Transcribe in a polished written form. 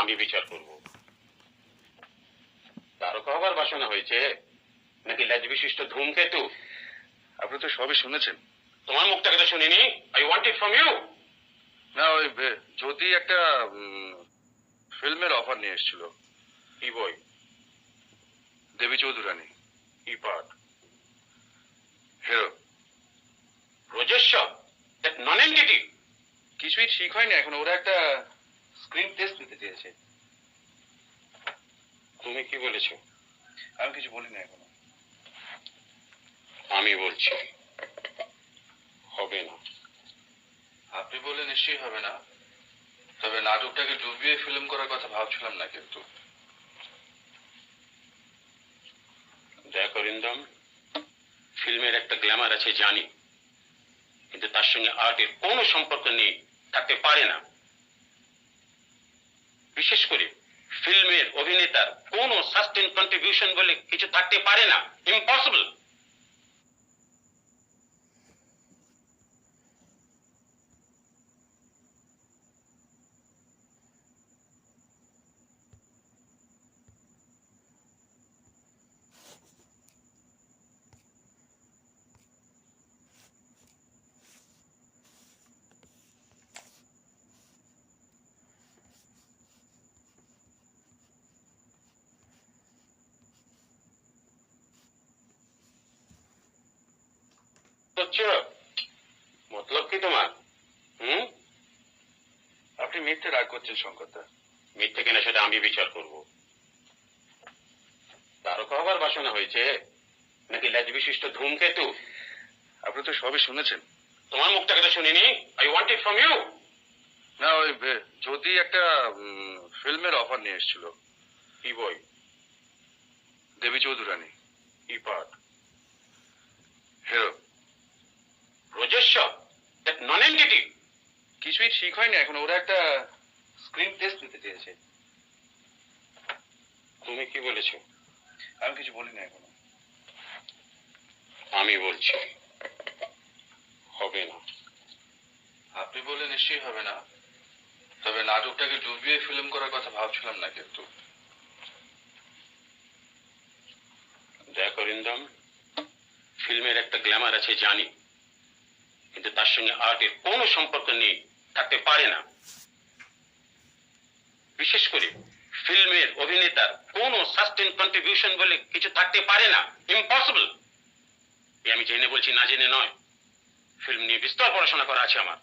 আমি বিচার করব। তারকা হবার বাসনা হয়েছে নাকি লেজ বিশিষ্ট ধূমকেতু? আপনি তো সবই শুনেছেন। তোমার মুখটাকে তো শুনিনি। I want it from you. না, ওই যদি একটা ফিল্মের অফার নিয়ে এসেছিল। কি বই? দেবী চৌধুরানী। কি part? Hero. Rojeshwar, that non entity. কিছুই ঠিক হয়নি এখন, ওরা একটা স্ক্রিন টেস্ট নিতে চেয়েছে। তুমি কি বলেছো? আমি কিছু বলিনি এখনো। আমি বলছি হবে না। আপনি বলে নিশ্চয়ই হবে না, তবে নাটকটাকে ডুবিয়ে ফিল্ম করার কথা ভাবছিলাম না কিন্তু। দেখো অরিন্দম, ফিল্মের একটা গ্ল্যামার আছে জানি, কিন্তু তার সঙ্গে আর্টের কোনো সম্পর্ক নেই, থাকতে পারে না। বিশেষ করে ফিল্মের অভিনেতার কোনো সাস্টেন কন্ট্রিবিউশন বলে কিছু থাকতে পারে না। ইম্পসিবল। মতলব কি তোমার? আপনি মিথ্যে রাগ করছেন শঙ্করদা। মিথ্যে কিনা সেটা আমি বিচার করব। তারকা হবার বাসনা হয়েছে নাকি লেজ বিশিষ্ট ধূমকেতু? আপনি তো সবই শুনেছেন। তোমার মুখটাকে তো শুনিনি। I want it from you. না, ওই যদি একটা ফিল্মের অফার নিয়ে এসেছিল। কি বই? দেবী চৌধুরানী। কি part? Hero. Rojeshwar, that non entity. কিছুই ঠিক হয়নি এখন, ওরা একটা স্ক্রিন টেস্ট নিতে চেয়েছে। তুমি কি বলেছো? আমি কিছু বলিনি এখনো। আমি বলছি হবে না। আপনি বলে নিশ্চয়ই হবে না, তবে নাটকটাকে ডুবিয়ে ফিল্ম করার কথা ভাবছিলাম না কিন্তু। দেখো অরিন্দম, ফিল্মের একটা গ্ল্যামার আছে জানি, কিন্তু তার সঙ্গে আর্টের কোনো সম্পর্ক নেই, থাকতে পারে না। বিশেষ করে ফিল্মের অভিনেতার কোনো সাস্টেন কন্ট্রিবিউশন বলে কিছু থাকতে পারে না। ইম্পসিবল। আমি জেনে বলছি, না জেনে নয়। ফিল্ম নিয়ে বিস্তর পড়াশোনা করা আছে আমার।